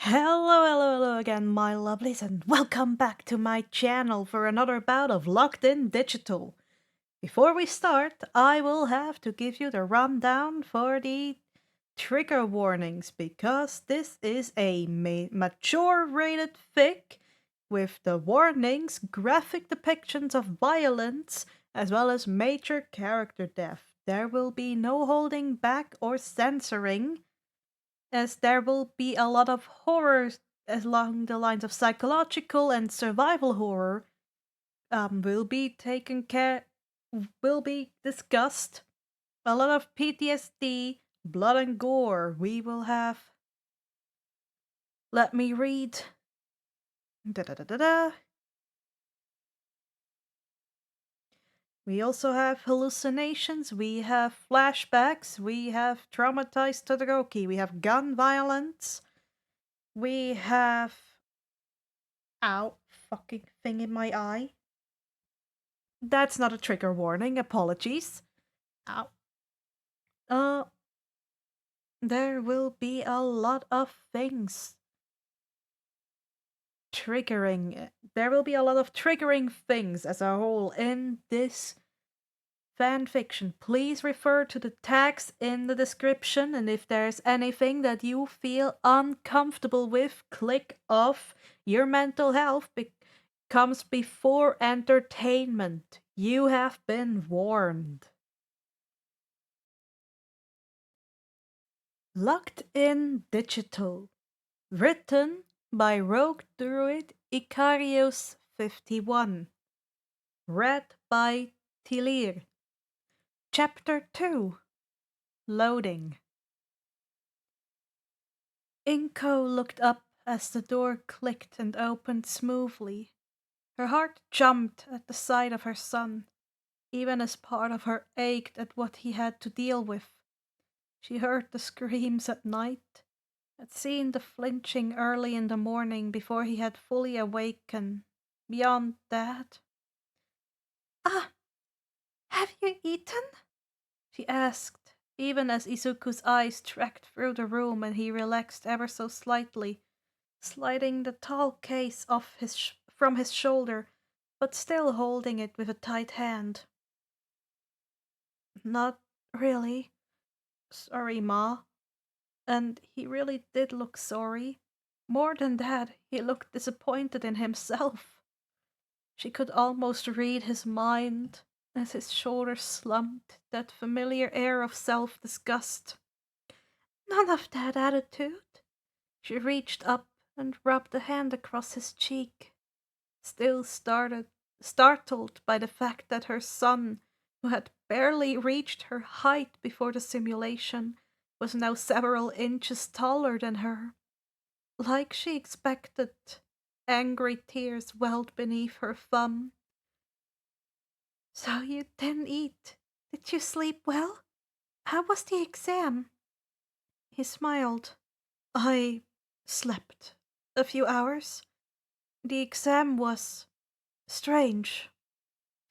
Hello again, my lovelies, and welcome back to my channel for another bout of Locked In Digital. Before we start, I will have to give you the rundown for the trigger warnings, because this is a mature rated fic with the warnings, graphic depictions of violence, as well as major character death. There will be no holding back or censoring, as there will be a lot of horror along the lines of psychological and survival horror will be taken care will be discussed. A lot of PTSD, blood and gore. We will have, let me read. Da, da, da, da, da. We also have hallucinations, we have flashbacks, we have traumatized Todoroki, we have gun violence, we have, ow, fucking thing in my eye. That's not a trigger warning, apologies. Ow. Uh, there will be a lot of things triggering. There will be a lot of triggering things as a whole in this fanfiction. Please refer to the tags in the description, and if there's anything that you feel uncomfortable with, click off. Your mental health comes before entertainment. You have been warned. Locked In Digital. Written by RogueDruid Icarius 51. Read by Tilir. Chapter 2. Loading. Inko looked up as the door clicked and opened smoothly. Her heart jumped at the sight of her son, even as part of her ached at what he had to deal with. She heard the screams at night, had seen the flinching early in the morning before he had fully awakened. Beyond that... "Ah, have you eaten?" she asked, even as Izuku's eyes tracked through the room and he relaxed ever so slightly, sliding the tall case off from his shoulder, but still holding it with a tight hand. "Not really. Sorry, Ma." And he really did look sorry. More than that, he looked disappointed in himself. She could almost read his mind as his shoulders slumped, that familiar air of self-disgust. "None of that attitude." She reached up and rubbed a hand across his cheek, still startled by the fact that her son, who had barely reached her height before the simulation, was now several inches taller than her. Like she expected, angry tears welled beneath her thumb. "So you didn't eat. Did you sleep well? How was the exam?" He smiled. "I slept a few hours. The exam was strange,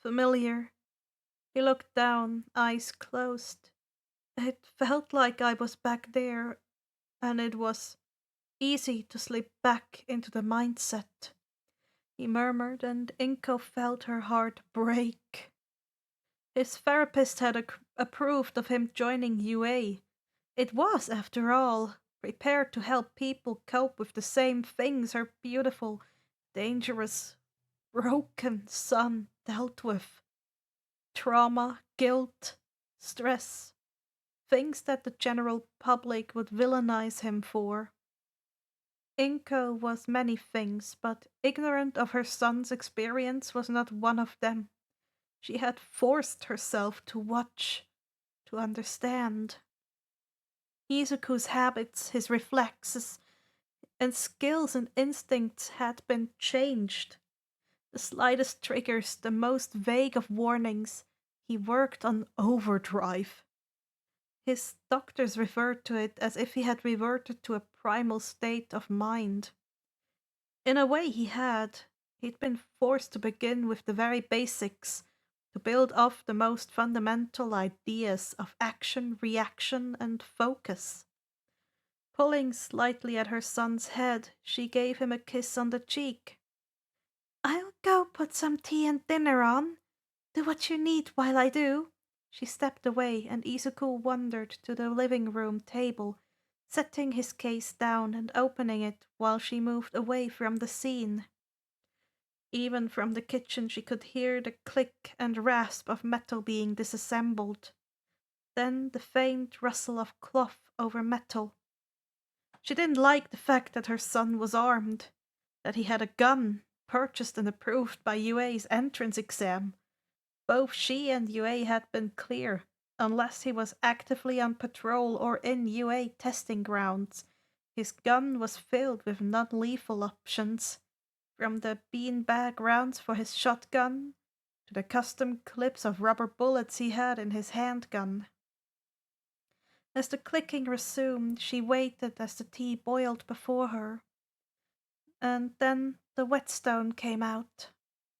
familiar." He looked down, eyes closed. "It felt like I was back there, and it was easy to slip back into the mindset," he murmured, and Inko felt her heart break. His therapist had approved of him joining UA. It was, after all, prepared to help people cope with the same things her beautiful, dangerous, broken son dealt with. Trauma, guilt, stress, things that the general public would villainize him for. Inko was many things, but ignorant of her son's experience was not one of them. She had forced herself to watch, to understand. Izuku's habits, his reflexes, and skills and instincts had been changed. The slightest triggers, the most vague of warnings, he worked on overdrive. His doctors referred to it as if he had reverted to a primal state of mind. In a way he had. He'd been forced to begin with the very basics, to build off the most fundamental ideas of action, reaction, and focus. Pulling slightly at her son's head, she gave him a kiss on the cheek. I'll go put some tea and dinner on. Do what you need while I do. She stepped away, and Izuku wandered to the living room table, setting his case down and opening it while she moved away from the scene. Even from the kitchen she could hear the click and rasp of metal being disassembled. Then the faint rustle of cloth over metal. She didn't like the fact that her son was armed, that he had a gun, purchased and approved by UA's entrance exam. Both she and UA had been clear, unless he was actively on patrol or in UA testing grounds. His gun was filled with non-lethal options, from the beanbag rounds for his shotgun to the custom clips of rubber bullets he had in his handgun. As the clicking resumed, she waited as the tea boiled before her. And then the whetstone came out,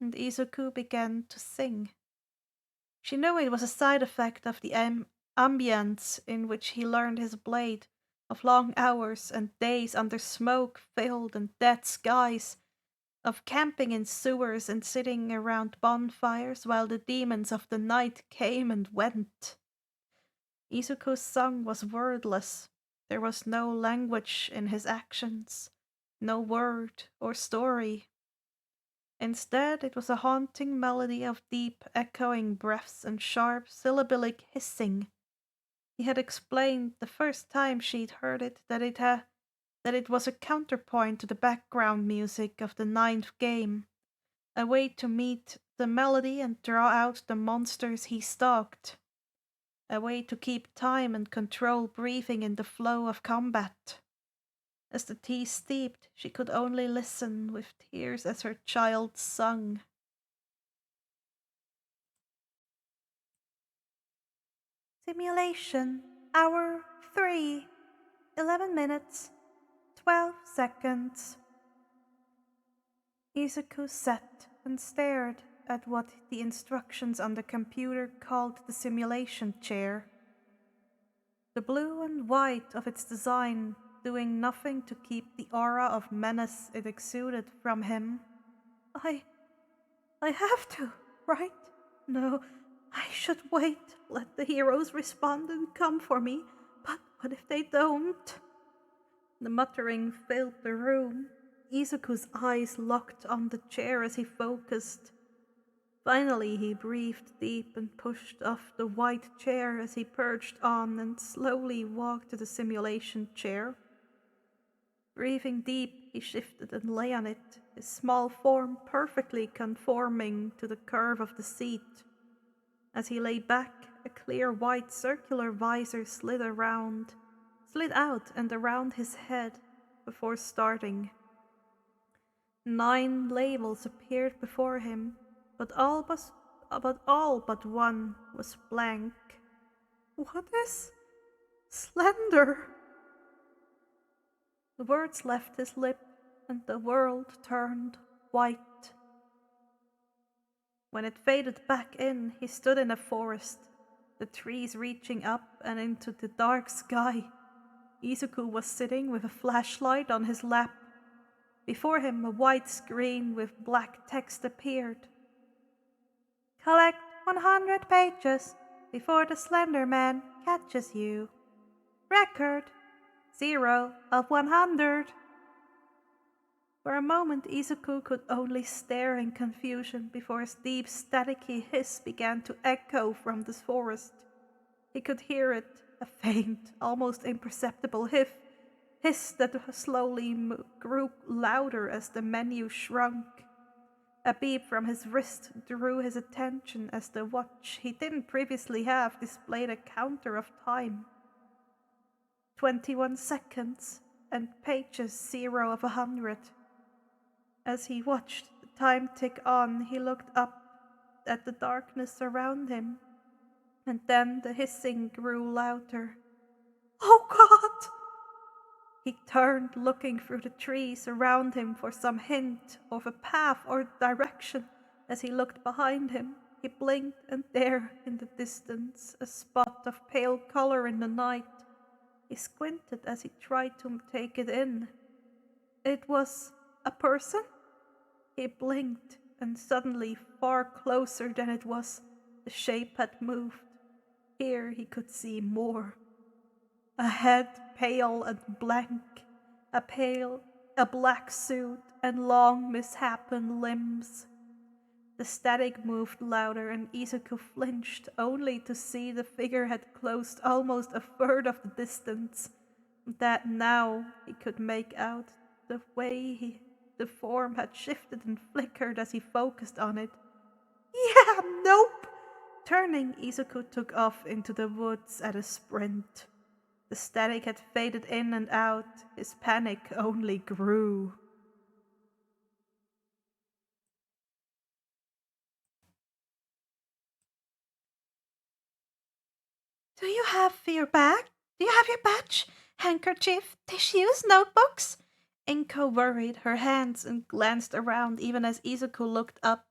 and Izuku began to sing. She knew it was a side effect of the ambience in which he learned his blade, of long hours and days under smoke-filled and dead skies, of camping in sewers and sitting around bonfires while the demons of the night came and went. Izuku's song was wordless. There was no language in his actions, no word or story. Instead, it was a haunting melody of deep, echoing breaths and sharp, syllabic hissing. He had explained the first time she'd heard it that it was a counterpoint to the background music of the ninth game, a way to meet the melody and draw out the monsters he stalked, a way to keep time and control breathing in the flow of combat. As the tea steeped, she could only listen with tears as her child sung. Simulation, hour 3, 11 minutes, 12 seconds. Izuku sat and stared at what the instructions on the computer called the simulation chair. The blue and white of its design doing nothing to keep the aura of menace it exuded from him. I have to, right? No, I should wait, let the heroes respond and come for me, but what if they don't? The muttering filled the room. Izuku's eyes locked on the chair as he focused. Finally he breathed deep and pushed off the white chair as he perched on and slowly walked to the simulation chair. Breathing deep, he shifted and lay on it, his small form perfectly conforming to the curve of the seat. As he lay back, a clear white circular visor slid out and around his head before starting. 9 labels appeared before him, but all but one was blank. What is slender? The words left his lip, and the world turned white. When it faded back in, he stood in a forest, the trees reaching up and into the dark sky. Izuku was sitting with a flashlight on his lap. Before him, a white screen with black text appeared. Collect 100 pages before the Slender Man catches you. Record 0 of 100. For a moment Izuku could only stare in confusion before his deep staticky hiss began to echo from the forest. He could hear it, a faint, almost imperceptible hiss that slowly grew louder as the menu shrunk. A beep from his wrist drew his attention as the watch he didn't previously have displayed a counter of time. 21 seconds, and pages 0 of 100. As he watched the time tick on, he looked up at the darkness around him, and then the hissing grew louder. Oh God! He turned, looking through the trees around him for some hint of a path or direction. As he looked behind him, he blinked, and there, in the distance, a spot of pale color in the night, He squinted as he tried to take it in. It was a person? He blinked, and suddenly, far closer than it was, the shape had moved. Here he could see more. A head pale and blank, a black suit, and long misshapen limbs. The static moved louder, and Izuku flinched, only to see the figure had closed almost a third of the distance. That now he could make out the way the form had shifted and flickered as he focused on it. Yeah, nope! Turning, Izuku took off into the woods at a sprint. The static had faded in and out. His panic only grew. Do you have your bag? Do you have your badge? Handkerchief? Tissues? Notebooks? Inko worried her hands and glanced around even as Izuku looked up.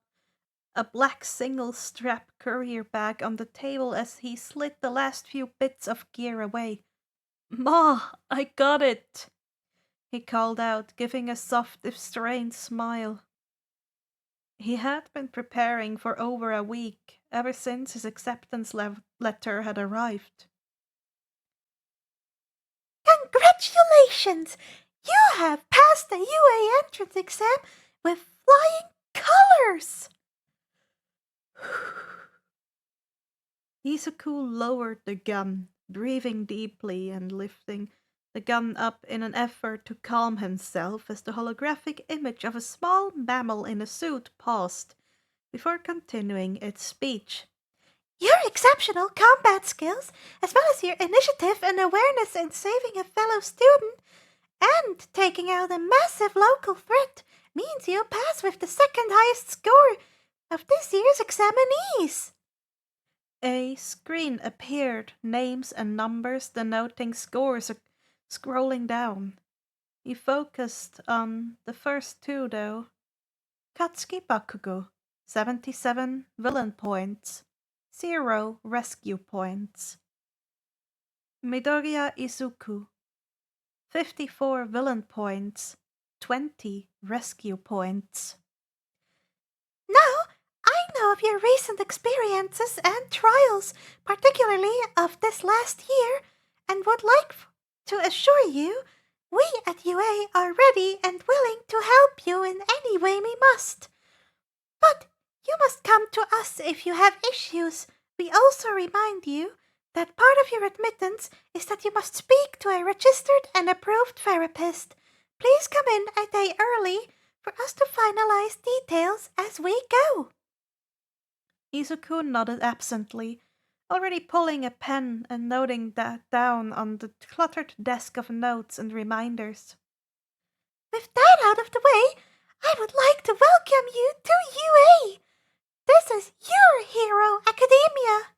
A black single-strap courier bag on the table as he slid the last few bits of gear away. Ma, I got it! He called out, giving a soft if strained smile. He had been preparing for over a week, ever since his acceptance letter had arrived. Congratulations! You have passed the UA entrance exam with flying colors! Izuku lowered the gun, breathing deeply and lifting the gun up in an effort to calm himself as the holographic image of a small mammal in a suit paused, before continuing its speech. Your exceptional combat skills, as well as your initiative and awareness in saving a fellow student and taking out a massive local threat, means you pass with the second highest score of this year's examinees. A screen appeared, names and numbers denoting scores scrolling down. He focused on the first two, though. Katsuki Bakugo, 77 villain points, 0 rescue points. Midoriya Izuku, 54 villain points, 20 rescue points. Now, I know of your recent experiences and trials, particularly of this last year, and would like to assure you we at UA are ready and willing to help you in any way we must. But you must come to us if you have issues. We also remind you that part of your admittance is that you must speak to a registered and approved therapist. Please come in a day early for us to finalize details as we go. Izuku nodded absently, already pulling a pen and noting that down on the cluttered desk of notes and reminders. With that out of the way, I would like to welcome you to UA. This is your hero academia.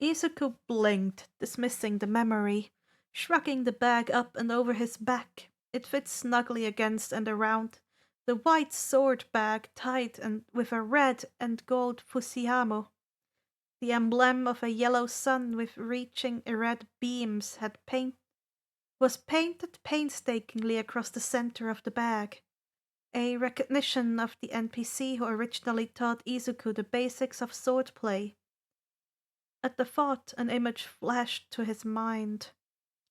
Izuku blinked, dismissing the memory, shrugging the bag up and over his back. It fit snugly against and around the white sword bag tied and with a red and gold fusiyamo. The emblem of a yellow sun with reaching red beams was painted painstakingly across the center of the bag, a recognition of the NPC who originally taught Izuku the basics of swordplay. At the thought, an image flashed to his mind.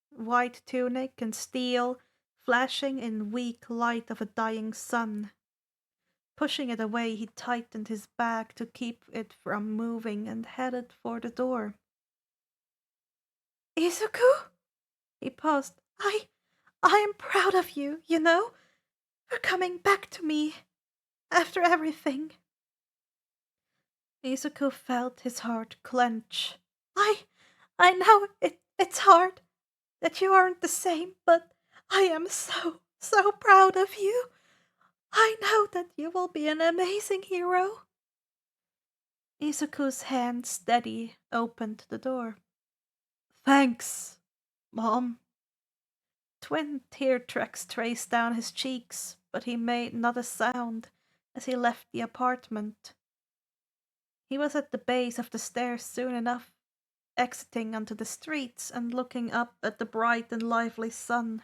White tunic and steel flashing in weak light of a dying sun. Pushing it away, he tightened his bag to keep it from moving and headed for the door. Izuku? He paused. I am proud of you, you know, for coming back to me after everything. Izuku felt his heart clench. I know it's hard that you aren't the same, but I am so proud of you. I know that you will be an amazing hero. Izuku's hand steady opened the door. Thanks, Mom. Twin tear tracks traced down his cheeks, but he made not a sound as he left the apartment. He was at the base of the stairs soon enough, exiting onto the streets and looking up at the bright and lively sun.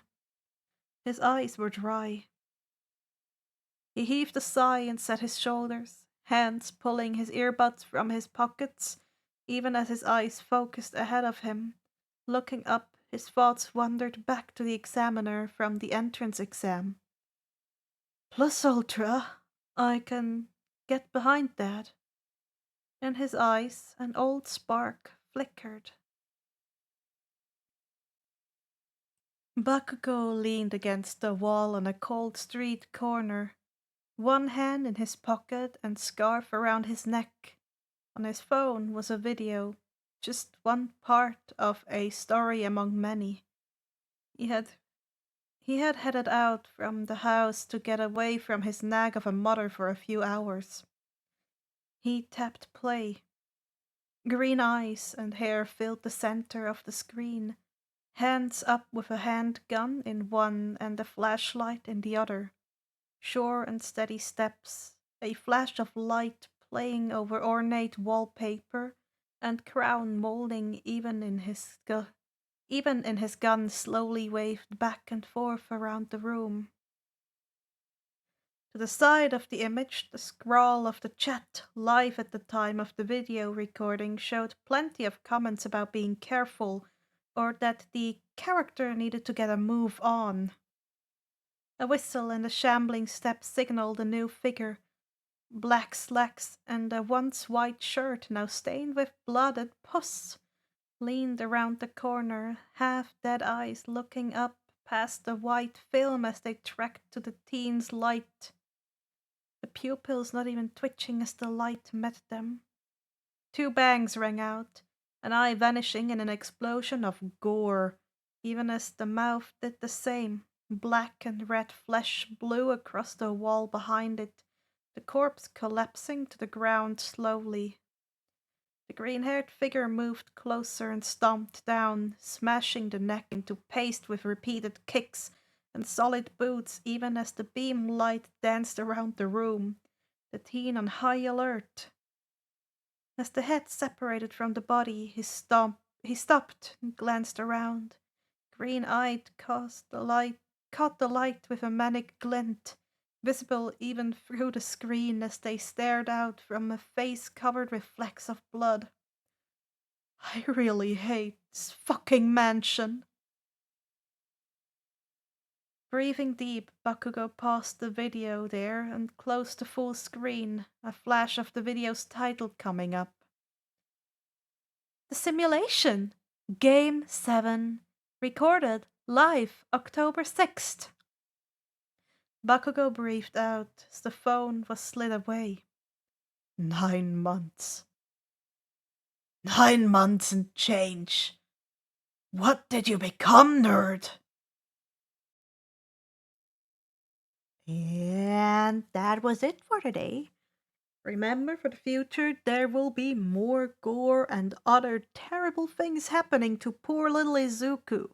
His eyes were dry. He heaved a sigh and set his shoulders, hands pulling his earbuds from his pockets, even as his eyes focused ahead of him. Looking up, his thoughts wandered back to the examiner from the entrance exam. Plus ultra, I can get behind that. In his eyes, an old spark flickered. Bakugo leaned against the wall on a cold street corner, one hand in his pocket and scarf around his neck. On his phone was a video, just one part of a story among many. He had headed out from the house to get away from his nag of a mother for a few hours. He tapped play. Green eyes and hair filled the center of the screen, hands up with a handgun in one and a flashlight in the other. Sure and steady steps, a flash of light playing over ornate wallpaper, and crown molding even in his gun slowly waved back and forth around the room. To the side of the image, the scroll of the chat, live at the time of the video recording, showed plenty of comments about being careful, or that the character needed to get a move on. A whistle and a shambling step signaled a new figure. Black slacks and a once white shirt, now stained with blood and pus, leaned around the corner, half dead eyes looking up past the white film as they tracked to the teen's light. The pupils not even twitching as the light met them. Two bangs rang out, an eye vanishing in an explosion of gore, even as the mouth did the same. Black and red flesh blew across the wall behind it, the corpse collapsing to the ground slowly. The green-haired figure moved closer and stomped down, smashing the neck into paste with repeated kicks and solid boots even as the beam light danced around the room, the teen on high alert. As the head separated from the body, he stopped and glanced around. Green-eyed caught the light with a manic glint, visible even through the screen as they stared out from a face covered with flecks of blood. I really hate this fucking mansion. Breathing deep, Bakugo paused the video there and closed the full screen, a flash of the video's title coming up. The simulation! Game 7. Recorded live October 6th. Bakugo breathed out as the phone was slid away. 9 months. 9 months and change. What did you become, nerd? And that was it for today. Remember, for the future, there will be more gore and other terrible things happening to poor little Izuku.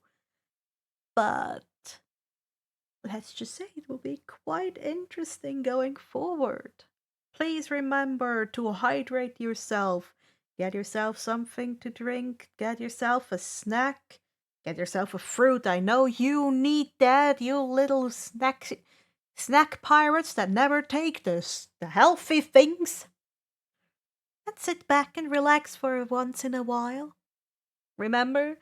But let's just say it will be quite interesting going forward. Please remember to hydrate yourself. Get yourself something to drink. Get yourself a snack. Get yourself a fruit. I know you need that, you little snack pirates that never take the healthy things. And sit back and relax for once in a while. Remember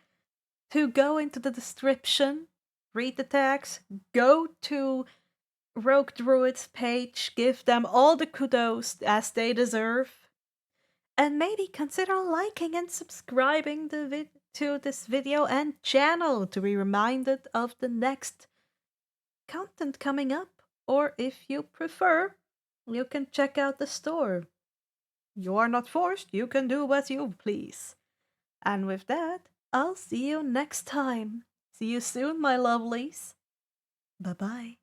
to go into the description, read the tags, go to RogueDruid's page, give them all the kudos as they deserve, and maybe consider liking and subscribing to this video and channel to be reminded of the next content coming up. Or if you prefer, you can check out the store. You are not forced, you can do as you please. And with that, I'll see you next time. See you soon, my lovelies. Bye-bye.